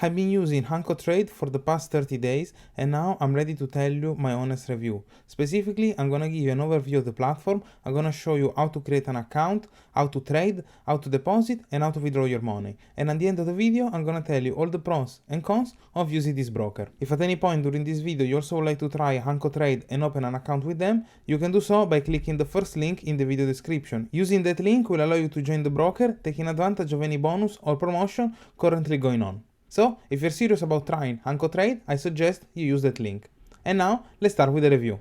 I've been using Hankotrade for the past 30 days and now I'm ready to tell you my honest review. Specifically, I'm gonna give you an overview of the platform, I'm gonna show you how to create an account, how to trade, how to deposit and how to withdraw your money. And at the end of the video, I'm gonna tell you all the pros and cons of using this broker. If at any point during this video you also would like to try Hankotrade and open an account with them, you can do so by clicking the first link in the video description. Using that link will allow you to join the broker, taking advantage of any bonus or promotion currently going on. So, if you're serious about trying Hankotrade, I suggest you use that link. And now, let's start with the review.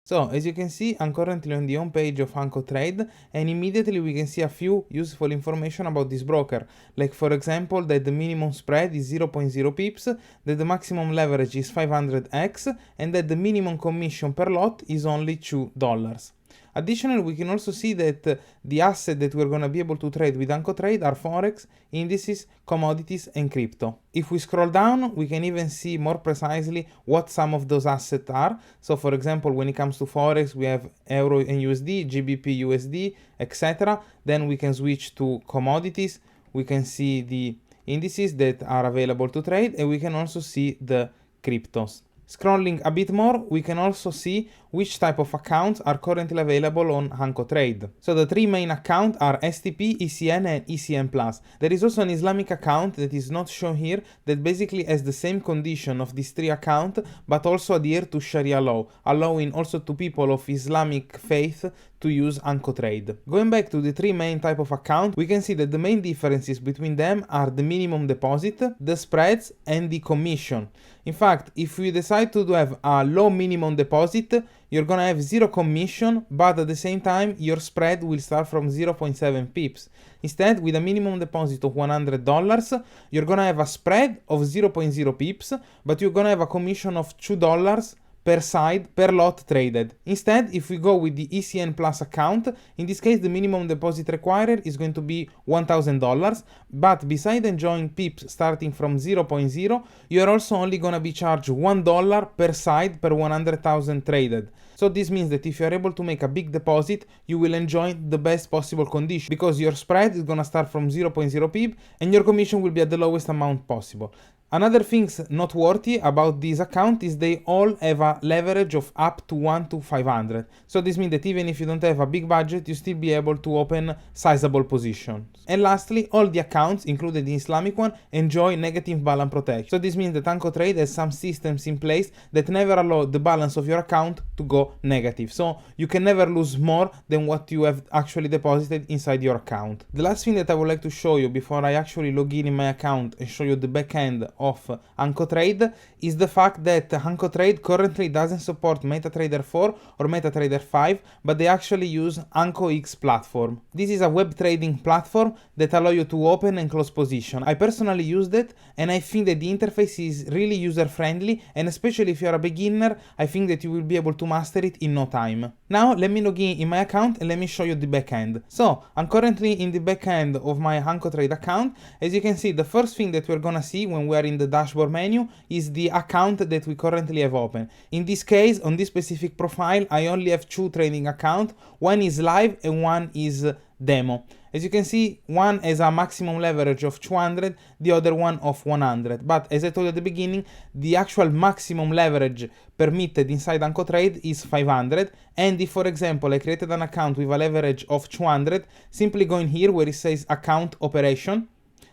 So, as you can see, I'm currently on the home page of Hankotrade and immediately we can see a few useful information about this broker. Like for example, that the minimum spread is 0.0 pips, that the maximum leverage is 500x and that the minimum commission per lot is only $2. Additionally, we can also see that the asset that we're going to be able to trade with Hankotrade are forex, indices, commodities and crypto. If we scroll down, we can even see more precisely what some of those assets are. So for example, when it comes to forex, we have Euro and USD, GBP USD, etc. Then we can switch to commodities. We can see the indices that are available to trade and we can also see the cryptos. Scrolling a bit more, we can also see which type of accounts are currently available on Hankotrade. So the three main accounts are STP, ECN and ECN+. There is also an Islamic account that is not shown here that basically has the same condition of these three accounts but also adhere to Sharia law, allowing also to people of Islamic faith to use Hankotrade. Going back to the three main type of account, we can see that the main differences between them are the minimum deposit, the spreads and the commission. In fact, if you decide to have a low minimum deposit, you're gonna have zero commission, but at the same time, your spread will start from 0.7 pips. Instead, with a minimum deposit of $100, you're gonna have a spread of 0.0 pips, but you're gonna have a commission of $2 per side per lot traded. Instead, if we go with the ECN Plus account, in this case the minimum deposit required is going to be $1,000, but beside enjoying pips starting from 0.0, you are also only going to be charged $1 per side per 100,000 traded. So this means that if you are able to make a big deposit, you will enjoy the best possible condition because your spread is going to start from 0.0 pip and your commission will be at the lowest amount possible. Another thing noteworthy about this account is they all have a leverage of up to 1 to 500. So this means that even if you don't have a big budget, you still be able to open sizable positions. And lastly, all the accounts, including the Islamic one, enjoy negative balance protection. So this means that Hankotrade has some systems in place that never allow the balance of your account to go negative. So you can never lose more than what you have actually deposited inside your account. The last thing that I would like to show you before I actually log in my account and show you the back end of Hankotrade is the fact that Hankotrade currently doesn't support MetaTrader 4 or MetaTrader 5, but they actually use HankoX platform. This is a web trading platform that allows you to open and close position. I personally used it and I think that the interface is really user friendly, and especially if you're a beginner, I think that you will be able to master it in no time. Now let me log in my account and let me show you the backend. So I'm currently in the backend of my Hankotrade account. As you can see, the first thing that we're gonna see when we're in the dashboard menu is the account that we currently have open. In this case, on this specific profile, I only have two trading accounts. One is live and one is demo. As you can see, one has a maximum leverage of 200, the other one of 100. But as I told you at the beginning, the actual maximum leverage permitted inside Hankotrade is 500. And if, for example, I created an account with a leverage of 200, simply going here where it says account operation,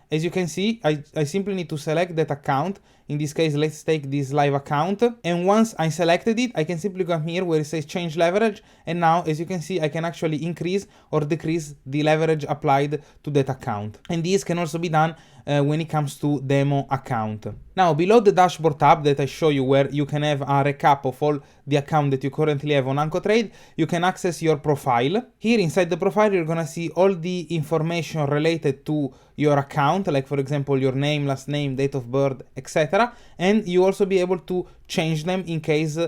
as you can see, I simply need to select that account. In this case, let's take this live account. And once I selected it, I can simply come here where it says change leverage. And now, as you can see, I can actually increase or decrease the leverage applied to that account. And this can also be done when it comes to demo account. Now, below the dashboard tab that I show you where you can have a recap of all the account that you currently have on Hankotrade, you can access your profile. Here inside the profile, you're gonna see all the information related to your account, like for example, your name, last name, date of birth, etc. And you also be able to change them in case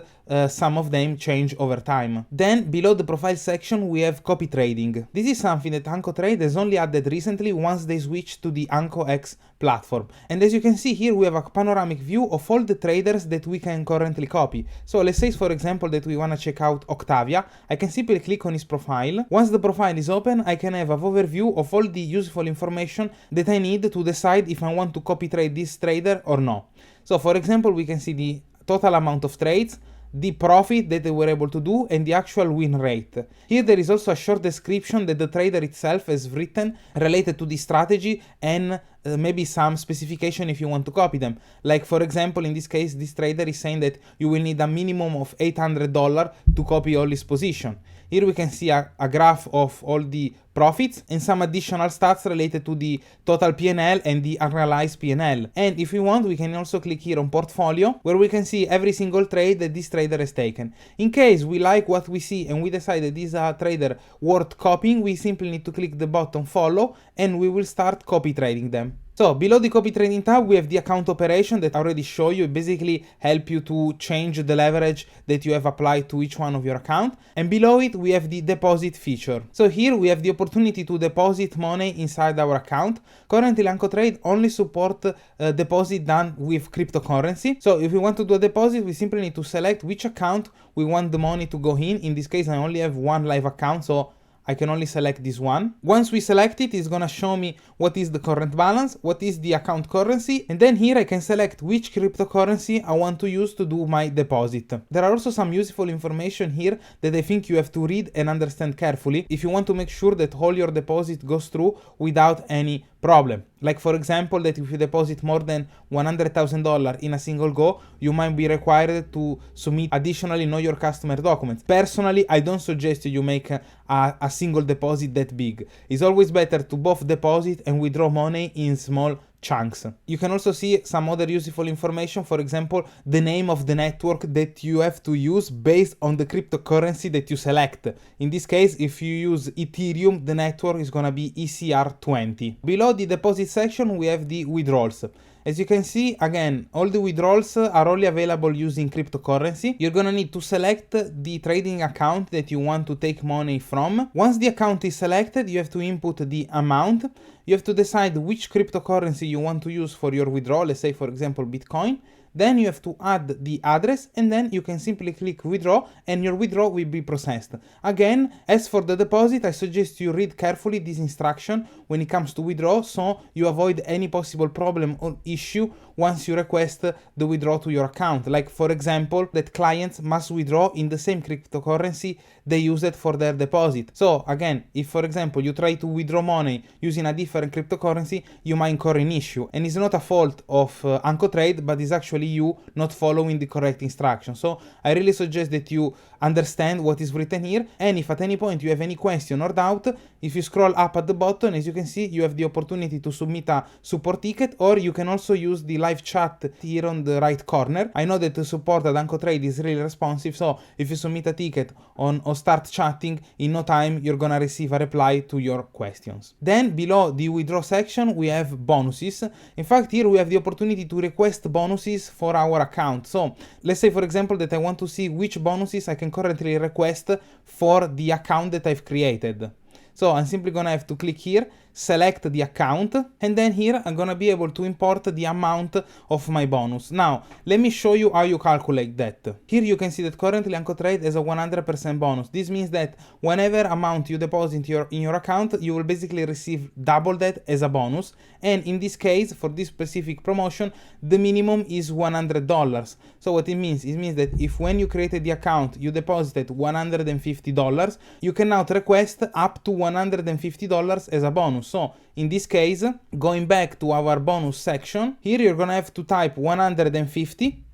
some of them change over time. Then below the profile section we have copy trading. This is something that Hankotrade has only added recently once they switched to the HankoX platform. And as you can see here we have a panoramic view of all the traders that we can currently copy. So let's say for example that we want to check out Octavia. I can simply click on his profile. Once the profile is open, I can have an overview of all the useful information that I need to decide if I want to copy trade this trader or no. So for example, we can see the total amount of trades, the profit that they were able to do, and the actual win rate. Here there is also a short description that the trader itself has written related to the strategy and maybe some specification if you want to copy them. Like for example, in this case, this trader is saying that you will need a minimum of $800 to copy all his position. Here we can see a graph of all the profits and some additional stats related to the total P&L and the unrealized P&L. And if we want, we can also click here on portfolio, where we can see every single trade that this trader has taken. In case we like what we see and we decide that this is a trader worth copying, we simply need to click the button follow and we will start copy trading them. So below the copy trading tab, we have the account operation that I already show you. It basically help you to change the leverage that you have applied to each one of your account. And below it, we have the deposit feature. So here we have the opportunity to deposit money inside our account. Currently, Hankotrade only support deposit done with cryptocurrency. So if we want to do a deposit, we simply need to select which account we want the money to go in. In this case, I only have one live account, so I can only select this one. Once we select it, it's gonna show me what is the current balance, what is the account currency, and then here I can select which cryptocurrency I want to use to do my deposit. There are also some useful information here that I think you have to read and understand carefully if you want to make sure that all your deposit goes through without any problem. Like for example, that if you deposit more than $100,000 in a single go, you might be required to submit additionally know your customer documents. Personally, I don't suggest you make a single deposit that big. It's always better to both deposit and withdraw money in small chunks. You can also see some other useful information, for example, the name of the network that you have to use based on the cryptocurrency that you select. In this case, if you use Ethereum, the network is gonna be ECR20. Below the deposit section, we have the withdrawals. As you can see, again, all the withdrawals are only available using cryptocurrency. You're gonna need to select the trading account that you want to take money from. Once the account is selected, you have to input the amount. You have to decide which cryptocurrency you want to use for your withdrawal, let's say for example Bitcoin. Then you have to add the address and then you can simply click withdraw and your withdrawal will be processed. Again, as for the deposit, I suggest you read carefully this instruction when it comes to withdraw so you avoid any possible problem or issue once you request the withdrawal to your account. Like for example, that clients must withdraw in the same cryptocurrency they use it for their deposit. So again, if for example you try to withdraw money using a different cryptocurrency, you might incur an issue. And it's not a fault of Hankotrade, but it's actually you not following the correct instructions. So I really suggest that you understand what is written here, and if at any point you have any question or doubt, if you scroll up at the bottom, as you can see, you have the opportunity to submit a support ticket, or you can also use the live chat here on the right corner. I know that the support at Hankotrade is really responsive, so if you submit a ticket or start chatting, in no time you're gonna receive a reply to your questions. Then below the withdraw section we have bonuses. In fact, here we have the opportunity to request bonuses for our account. So let's say for example that I want to see which bonuses I can currently request for the account that I've created. So I'm simply gonna have to click here, select the account, and then here I'm gonna be able to import the amount of my bonus. Now, let me show you how you calculate that. Here you can see that currently Hankotrade has a 100% bonus. This means that whenever amount you deposit in your account, you will basically receive double that as a bonus. And in this case, for this specific promotion, the minimum is $100. So what it means that if when you created the account, you deposited $150, you can now request up to $150 as a bonus. So in this case, going back to our bonus section, here you're gonna have to type 150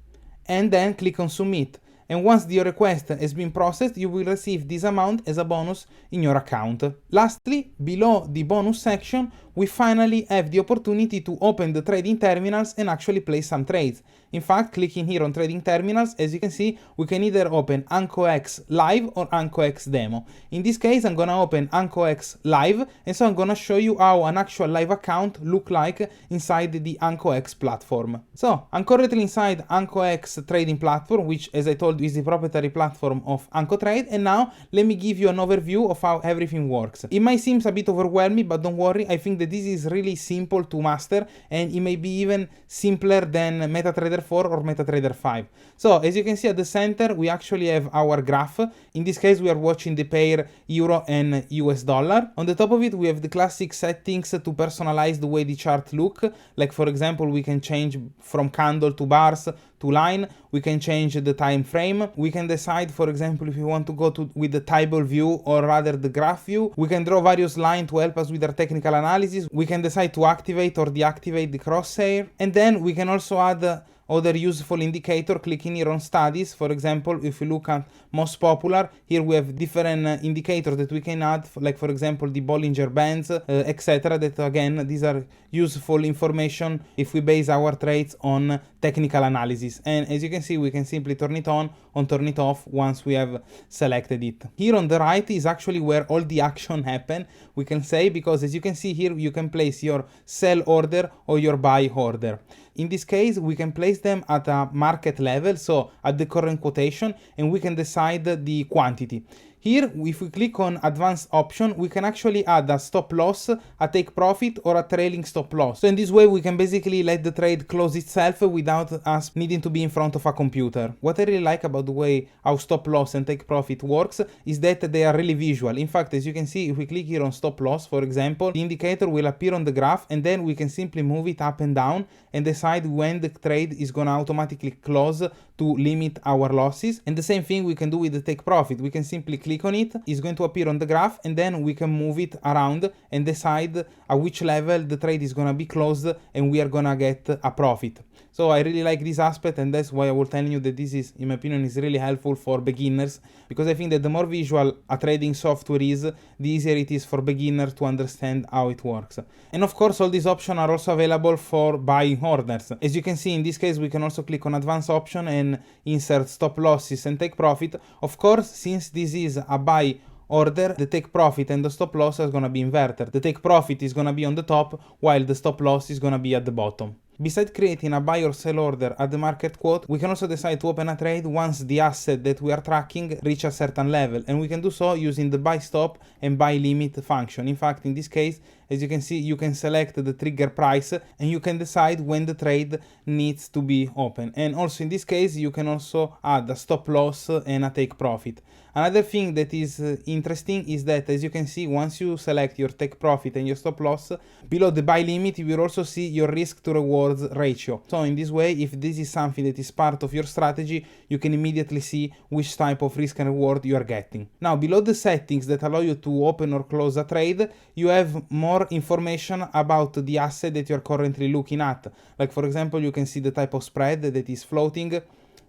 and then click on submit. And once the request has been processed, you will receive this amount as a bonus in your account. Lastly, below the bonus section, we finally have the opportunity to open the trading terminals and actually place some trades. In fact, clicking here on trading terminals, as you can see, we can either open AnkoX Live or AnkoX Demo. In this case, I'm gonna open AnkoX Live, and so I'm gonna show you how an actual live account look like inside the AnkoX platform. So, I'm currently inside AnkoX trading platform, which, as I told you, is the proprietary platform of Hankotrade, and now let me give you an overview of how everything works. It might seem a bit overwhelming, but don't worry, I think that this is really simple to master, and it may be even simpler than MetaTrader 4 or MetaTrader 5. So, as you can see at the center, we actually have our graph. In this case, we are watching the pair euro and US dollar. On the top of it, we have the classic settings to personalize the way the chart look. Like, for example, we can change from candle to bars to line. We can change the time frame. We can decide, for example, if we want to go with the table view or rather the graph view. We can draw various lines to help us with our technical analysis. We can decide to activate or deactivate the crosshair. And then we can also add other useful indicator, clicking here on studies. For example, if we look at most popular, here we have different indicators that we can add, like for example the Bollinger Bands, etc. That again, these are useful information if we base our trades on technical analysis. And as you can see, we can simply turn it on or turn it off once we have selected it. Here on the right is actually where all the action happen, we can say, because as you can see here, you can place your sell order or your buy order. In this case, we can place them at a market level, so at the current quotation, and we can decide the quantity. Here, if we click on advanced option, we can actually add a stop loss, a take profit, or a trailing stop loss. So in this way, we can basically let the trade close itself without us needing to be in front of a computer. What I really like about the way how stop loss and take profit works is that they are really visual. In fact, as you can see, if we click here on stop loss, for example, the indicator will appear on the graph, and then we can simply move it up and down and decide when the trade is gonna automatically close to limit our losses. And the same thing we can do with the take profit. We can simply click on it, it's going to appear on the graph, and then we can move it around and decide at which level the trade is gonna be closed and we are gonna get a profit. So I really like this aspect, and that's why I was telling you that this is, in my opinion, is really helpful for beginners, because I think that the more visual a trading software is, the easier it is for beginners to understand how it works. And of course, all these options are also available for buying orders. As you can see, in this case, we can also click on advanced option and insert stop losses and take profit. Of course, since this is a buy order, the take profit and the stop loss are gonna be inverted. The take profit is gonna be on the top, while the stop loss is gonna be at the bottom. Besides creating a buy or sell order at the market quote, we can also decide to open a trade once the asset that we are tracking reach a certain level, and we can do so using the buy stop and buy limit function. In fact, in this case, as you can see, you can select the trigger price and you can decide when the trade needs to be open. And also in this case, you can also add a stop loss and a take profit. Another thing that is interesting is that, as you can see, once you select your take profit and your stop loss, below the buy limit, you will also see your risk to rewards ratio. So in this way, if this is something that is part of your strategy, you can immediately see which type of risk and reward you are getting. Now, below the settings that allow you to open or close a trade, you have more information about the asset that you are currently looking at. Like, for example, you can see the type of spread that is floating.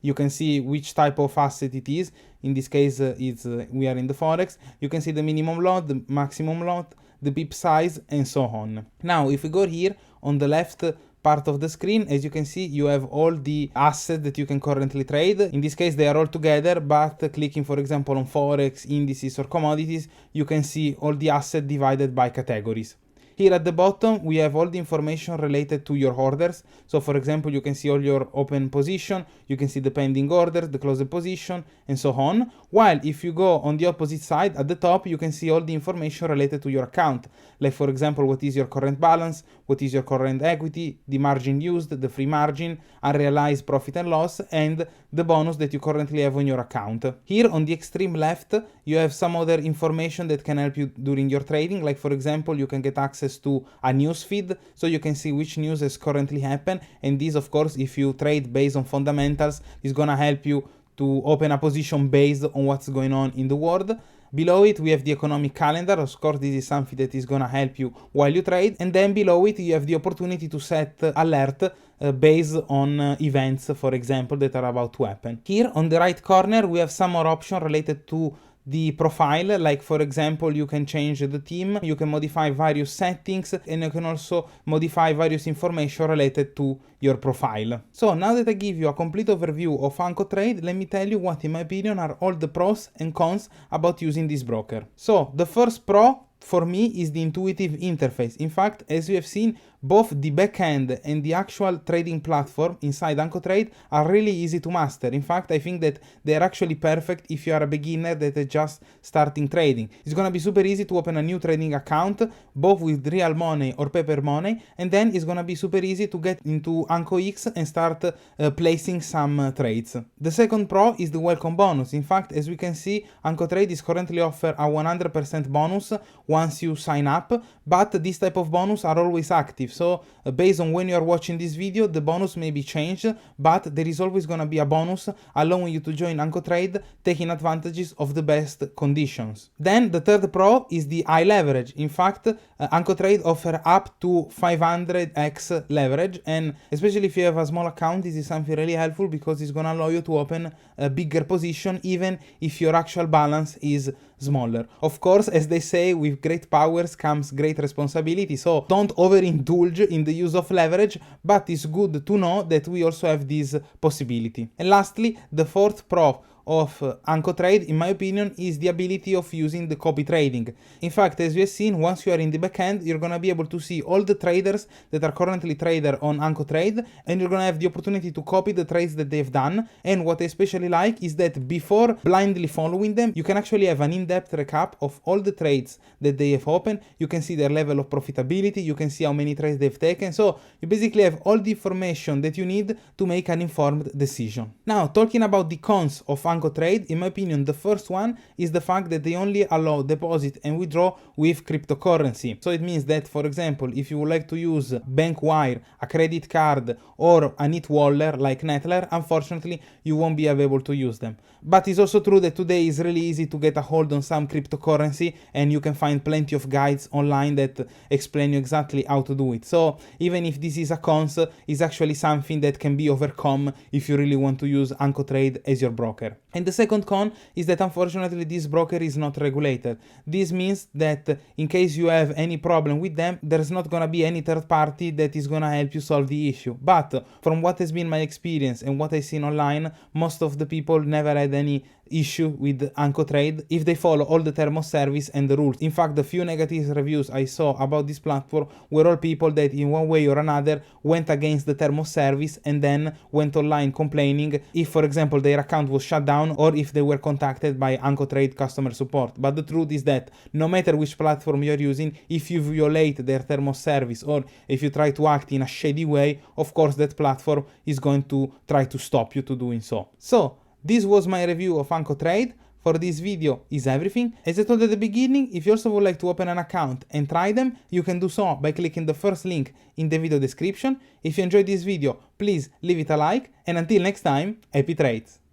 You can see which type of asset it is. In this case, we are in the Forex. You can see the minimum lot, the maximum lot, the pip size, and so on. Now, if we go here on the left part of the screen, as you can see, you have all the assets that you can currently trade. In this case, they are all together, but clicking, for example, on Forex, indices, or commodities, you can see all the assets divided by categories. Here at the bottom, we have all the information related to your orders. So for example, you can see all your open position, you can see the pending orders, the closed position, and so on. While if you go on the opposite side, at the top, you can see all the information related to your account. Like for example, what is your current balance, what is your current equity, the margin used, the free margin, unrealized profit and loss, and the bonus that you currently have on your account. Here on the extreme left, you have some other information that can help you during your trading. Like for example, you can get access to a news feed, so you can see which news has currently happened. And this, of course, if you trade based on fundamentals, is gonna help you to open a position based on what's going on in the world. Below it, we have the economic calendar. Of course, this is something that is gonna help you while you trade. And then below it, you have the opportunity to set alert based on events, for example, that are about to happen. Here on the right corner, we have some more options related to the profile, like for example, you can change the theme, you can modify various settings, and you can also modify various information related to your profile. So now that I give you a complete overview of Hankotrade, let me tell you what in my opinion are all the pros and cons about using this broker. So the first pro for me is the intuitive interface. In fact, as you have seen, both the backend and the actual trading platform inside Hankotrade are really easy to master. In fact, I think that they are actually perfect if you are a beginner that is just starting trading. It's gonna be super easy to open a new trading account, both with real money or paper money, and then it's gonna be super easy to get into AnkoX and start placing some trades. The second pro is the welcome bonus. In fact, as we can see, Hankotrade is currently offer a 100% bonus once you sign up, but this type of bonus are always active. So based on when you are watching this video, the bonus may be changed, but there is always gonna be a bonus allowing you to join Hankotrade, taking advantages of the best conditions. Then the third pro is the high leverage. In fact, Hankotrade offer up to 500x leverage, and especially if you have a small account, this is something really helpful because it's gonna allow you to open a bigger position even if your actual balance is smaller. Of course, as they say, with great powers comes great responsibility, so don't overindulge in the use of leverage, but it's good to know that we also have this possibility. And lastly, the fourth pro of Hankotrade, in my opinion, is the ability of using the copy trading. In fact, as we have seen, once you are in the backend, you're gonna be able to see all the traders that are currently trader on Hankotrade, and you're gonna have the opportunity to copy the trades that they've done. And what I especially like is that before blindly following them, you can actually have an in-depth recap of all the trades that they have opened. You can see their level of profitability, you can see how many trades they've taken, so you basically have all the information that you need to make an informed decision. Now, talking about the cons of Hankotrade, in my opinion, the first one is the fact that they only allow deposit and withdraw with cryptocurrency. So it means that, for example, if you would like to use bank wire, a credit card, or a neat wallet like Nettler, unfortunately, you won't be able to use them. But it's also true that today is really easy to get a hold on some cryptocurrency, and you can find plenty of guides online that explain you exactly how to do it. So even if this is a cons, it's actually something that can be overcome if you really want to use Hankotrade as your broker. And the second con is that unfortunately this broker is not regulated. This means that in case you have any problem with them, there's not gonna be any third party that is gonna help you solve the issue. But from what has been my experience and what I've seen online, most of the people never had any issue with Hankotrade if they follow all the terms of service and the rules. In fact, the few negative reviews I saw about this platform were all people that in one way or another went against the terms of service and then went online complaining if, for example, their account was shut down or if they were contacted by Hankotrade customer support. But the truth is that no matter which platform you're using, if you violate their terms of service or if you try to act in a shady way, of course that platform is going to try to stop you to doing so. So this was my review of Hankotrade. For this video is everything. As I told at the beginning, if you also would like to open an account and try them, you can do so by clicking the first link in the video description. If you enjoyed this video, please leave it a like, and until next time, happy trades!